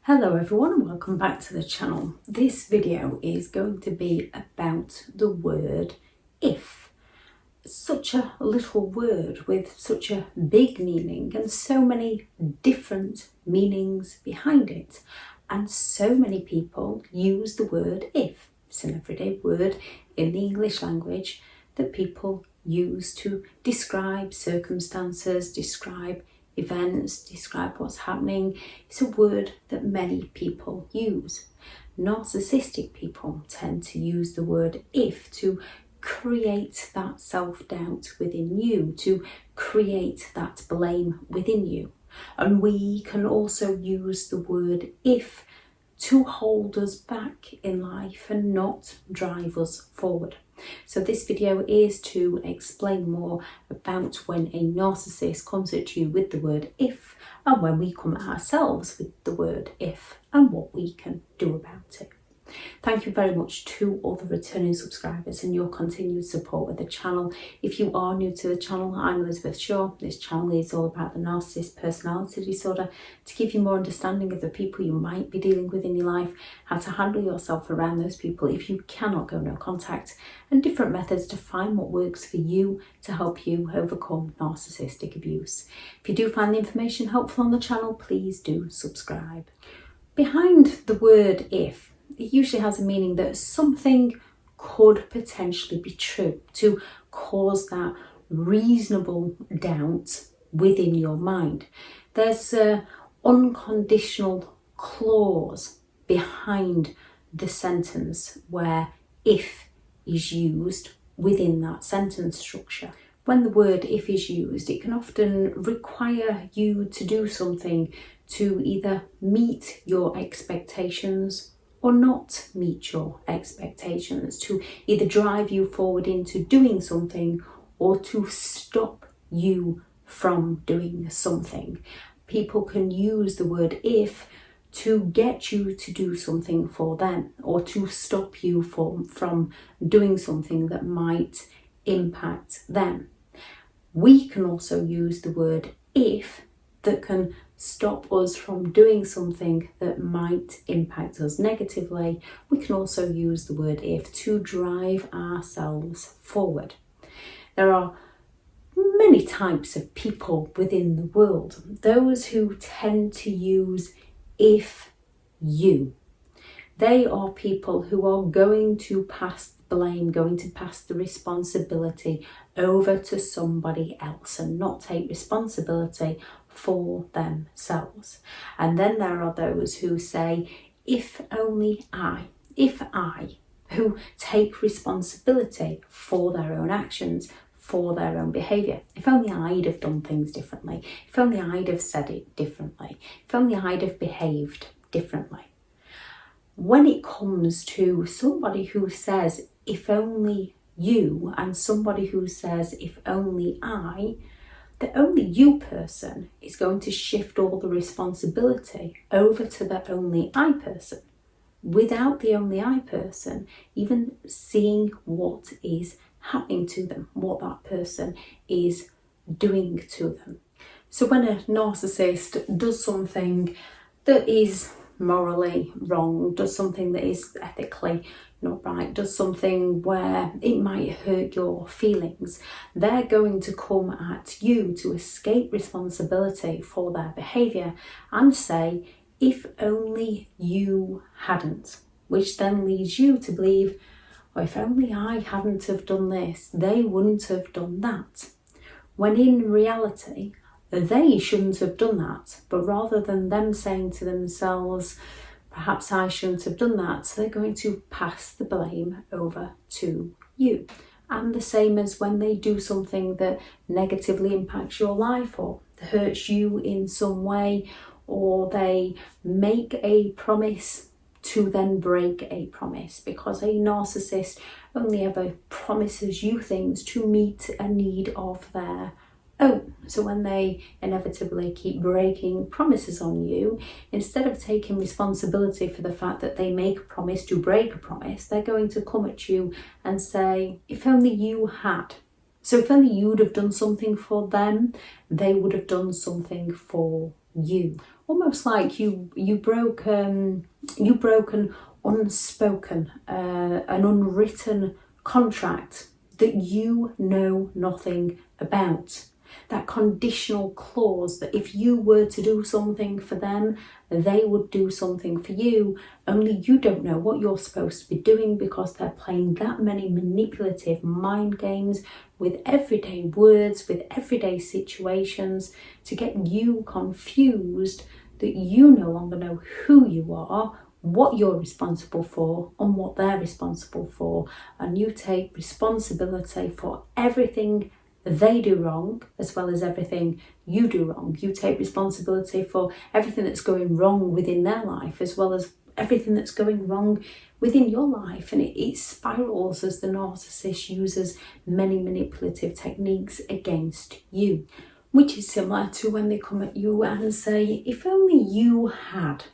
Hello everyone and welcome back to the channel. This video is going to be about the word if. Such a little word with such a big meaning and so many different meanings behind it. And so many people use the word if. It's an everyday word in the English language that people use to describe circumstances, describe events, describe what's happening. It's a word that many people use. Narcissistic people tend to use the word if to create that self-doubt within you, to create that blame within you. And we can also use the word if to hold us back in life and not drive us forward. So this video is to explain more about when a narcissist comes at you with the word if, and when we come at ourselves with the word if, and what we can do about it. Thank you very much to all the returning subscribers and your continued support with the channel. If you are new to the channel, I'm Elizabeth Shaw. This channel is all about the narcissist personality disorder, to give you more understanding of the people you might be dealing with in your life, how to handle yourself around those people if you cannot go no contact, and different methods to find what works for you to help you overcome narcissistic abuse. If you do find the information helpful on the channel, please do subscribe. Behind the word if, it usually has a meaning that something could potentially be true, to cause that reasonable doubt within your mind. There's an unconditional clause behind the sentence where if is used within that sentence structure. When the word if is used, it can often require you to do something to either meet your expectations or not meet your expectations, to either drive you forward into doing something or to stop you from doing something. People can use the word if to get you to do something for them, or to stop you from doing something that might impact them. We can also use the word if that can stop us from doing something that might impact us negatively. We can also use the word if to drive ourselves forward. There are many types of people within the world. Those who tend to use if you. They are people who are going to pass the blame, going to pass the responsibility over to somebody else and not take responsibility for themselves. And then there are those who say, if only I, who take responsibility for their own actions, for their own behaviour. If only I'd have done things differently. If only I'd have said it differently. If only I'd have behaved differently. When it comes to somebody who says, if only you, and somebody who says, if only I, the only you person is going to shift all the responsibility over to the only I person, without the only I person even seeing what is happening to them, what that person is doing to them. So when a narcissist does something that is morally wrong, does something that is ethically not right, does something where it might hurt your feelings, they're going to come at you to escape responsibility for their behaviour and say, if only you hadn't, which then leads you to believe, well, if only I hadn't have done this, they wouldn't have done that. When in reality, they shouldn't have done that, but rather than them saying to themselves, perhaps I shouldn't have done that, so they're going to pass the blame over to you. And the same as when they do something that negatively impacts your life or hurts you in some way, or they make a promise to then break a promise, because a narcissist only ever promises you things to meet a need of their own. So when they inevitably keep breaking promises on you, instead of taking responsibility for the fact that they make a promise to break a promise, they're going to come at you and say, if only you had. So if only you'd have done something for them, they would have done something for you. almost like you broke an unspoken, an unwritten contract that you know nothing about. That conditional clause that if you were to do something for them, they would do something for you, only you don't know what you're supposed to be doing because they're playing that many manipulative mind games with everyday words, with everyday situations to get you confused that you no longer know who you are, what you're responsible for and what they're responsible for, and you take responsibility for everything they do wrong as well as everything you do wrong. You take responsibility for everything that's going wrong within their life as well as everything that's going wrong within your life, and it spirals as the narcissist uses many manipulative techniques against you, which is similar to when they come at you and say, if only you had.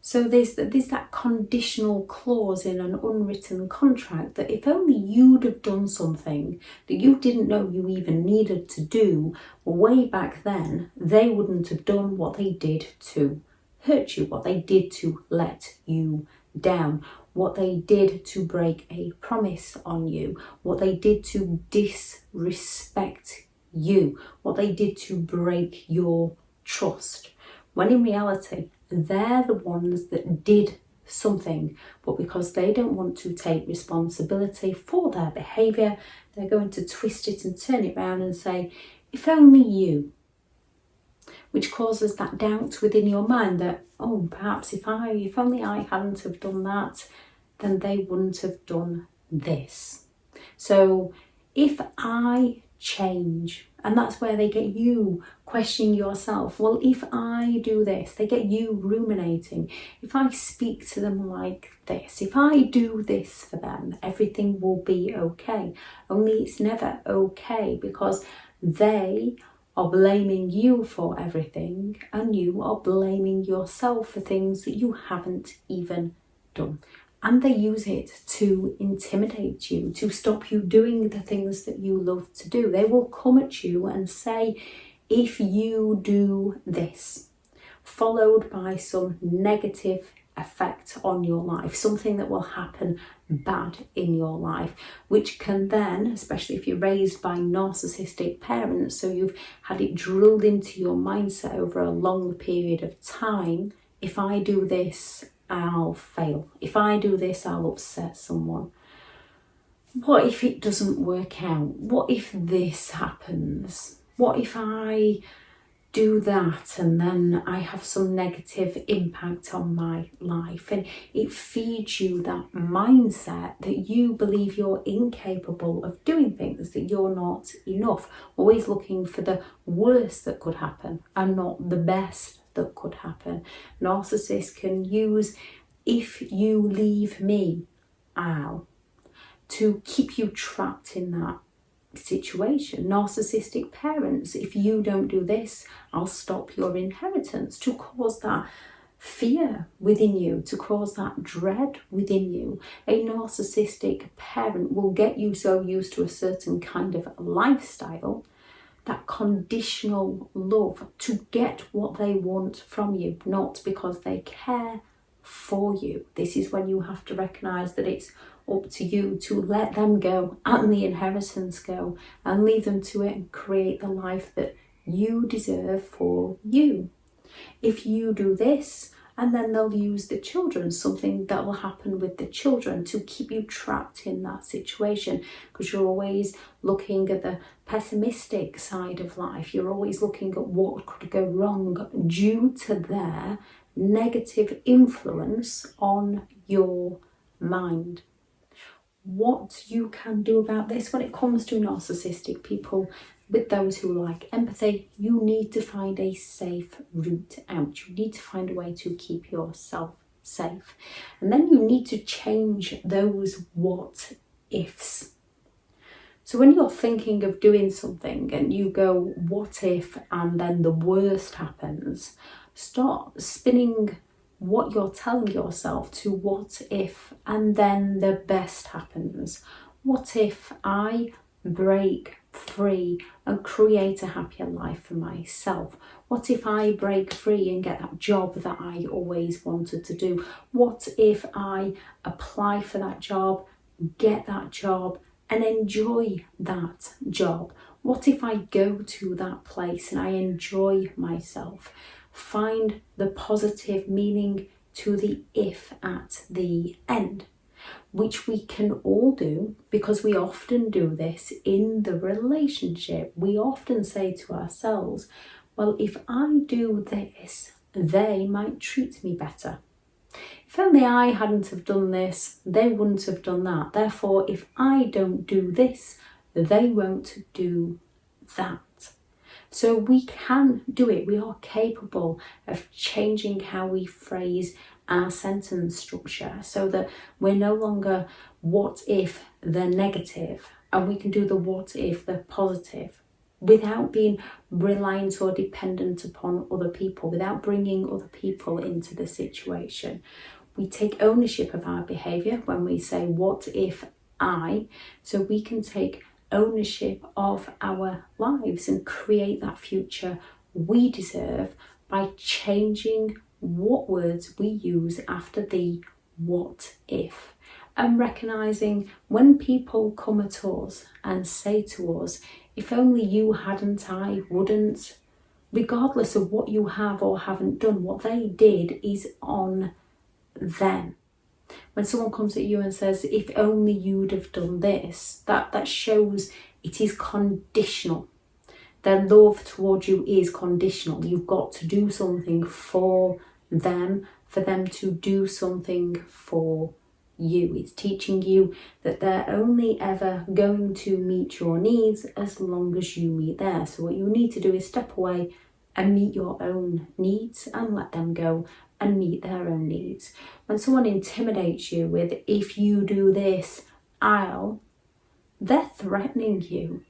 So there's that conditional clause in an unwritten contract that if only you'd have done something that you didn't know you even needed to do way back then, they wouldn't have done what they did to hurt you, what they did to let you down, what they did to break a promise on you, what they did to disrespect you, what they did to break your trust. When in reality, they're the ones that did something, but because they don't want to take responsibility for their behaviour, they're going to twist it and turn it around and say, if only you, which causes that doubt within your mind that, oh, perhaps if only I hadn't have done that, then they wouldn't have done this. So if I change, and that's where they get you questioning yourself. Well, if I do this, they get you ruminating. If I speak to them like this, if I do this for them, everything will be okay. Only it's never okay because they are blaming you for everything and you are blaming yourself for things that you haven't even done. And they use it to intimidate you, to stop you doing the things that you love to do. They will come at you and say, if you do this, followed by some negative effect on your life, something that will happen bad in your life, which can then, especially if you're raised by narcissistic parents, so you've had it drilled into your mindset over a long period of time, if I do this, I'll fail. If I do this, I'll upset someone. What if it doesn't work out? What if this happens? What if I do that and then I have some negative impact on my life? And it feeds you that mindset that you believe you're incapable of doing things, that you're not enough, always looking for the worst that could happen and not the best that could happen. Narcissists can use if you leave me, I'll, to keep you trapped in that situation. Narcissistic parents, if you don't do this, I'll stop your inheritance, to cause that fear within you, to cause that dread within you. A narcissistic parent will get you so used to a certain kind of lifestyle, that conditional love, to get what they want from you, not because they care for you. This is when you have to recognise that it's up to you to let them go and the inheritance go and leave them to it and create the life that you deserve for you. If you do this, and then they'll use the children, something that will happen with the children, to keep you trapped in that situation, because you're always looking at the pessimistic side of life. You're always looking at what could go wrong due to their negative influence on your mind. What you can do about this when it comes to narcissistic people, with those who lack empathy, you need to find a safe route out. You need to find a way to keep yourself safe. And then you need to change those what ifs. So when you're thinking of doing something and you go, what if, and then the worst happens, start spinning what you're telling yourself to what if, and then the best happens. What if I break free and create a happier life for myself? What if I break free and get that job that I always wanted to do? What if I apply for that job, get that job and enjoy that job? What if I go to that place and I enjoy myself? Find the positive meaning to the if at the end, which we can all do because we often do this in the relationship. We often say to ourselves, well, if I do this, they might treat me better. If only I hadn't have done this, they wouldn't have done that. Therefore, if I don't do this, they won't do that. So we can do it. We are capable of changing how we phrase our sentence structure so that we're no longer what if the negative, and we can do the what if the positive without being reliant or dependent upon other people, without bringing other people into the situation. We take ownership of our behaviour when we say what if I, so we can take ownership of our lives and create that future we deserve by changing what words we use after the what if, and recognizing when people come at us and say to us, if only you hadn't, I wouldn't, regardless of what you have or haven't done, what they did is on them. When someone comes at you and says, if only you'd have done this, that shows it is conditional. Their love towards you is conditional. You've got to do something for them to do something for you. It's teaching you that they're only ever going to meet your needs as long as you meet theirs. So what you need to do is step away and meet your own needs and let them go and meet their own needs. When someone intimidates you with, if you do this, they're threatening you.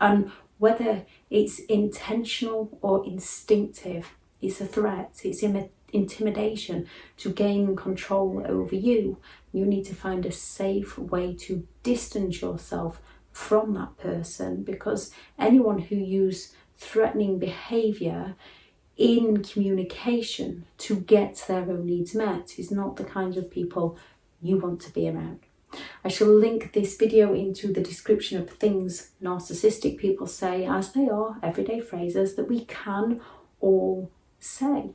And whether it's intentional or instinctive, it's a threat, it's intimidation to gain control over you. You need to find a safe way to distance yourself from that person, because anyone who uses threatening behaviour in communication to get their own needs met is not the kind of people you want to be around. I shall link this video into the description of things narcissistic people say, as they are everyday phrases that we can all say.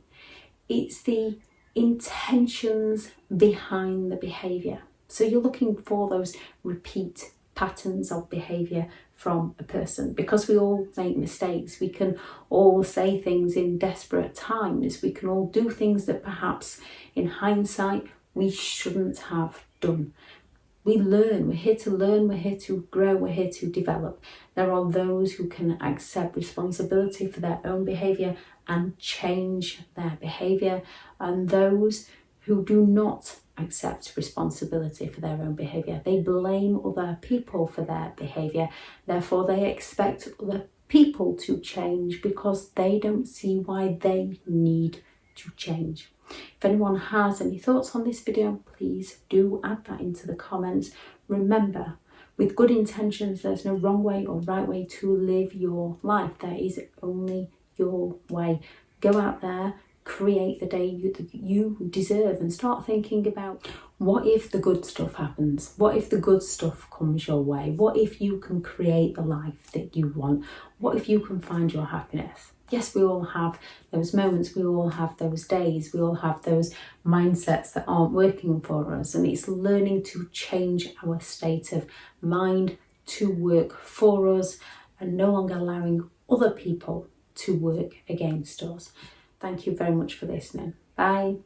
It's the intentions behind the behaviour. So you're looking for those repeat patterns of behaviour from a person, because we all make mistakes. We can all say things in desperate times. We can all do things that perhaps in hindsight we shouldn't have done. We learn. We're here to learn. We're here to grow. We're here to develop. There are those who can accept responsibility for their own behaviour and change their behaviour, and those who do not accept responsibility for their own behaviour. They blame other people for their behaviour. Therefore, they expect other people to change because they don't see why they need to change. If anyone has any thoughts on this video, please do add that into the comments. Remember, with good intentions, there's no wrong way or right way to live your life. There is only your way. Go out there, create the day you deserve, and start thinking about, what if the good stuff happens? What if the good stuff comes your way? What if you can create the life that you want? What if you can find your happiness? Yes, we all have those moments, we all have those days, we all have those mindsets that aren't working for us, and it's learning to change our state of mind to work for us and no longer allowing other people to work against us. Thank you very much for listening. Bye.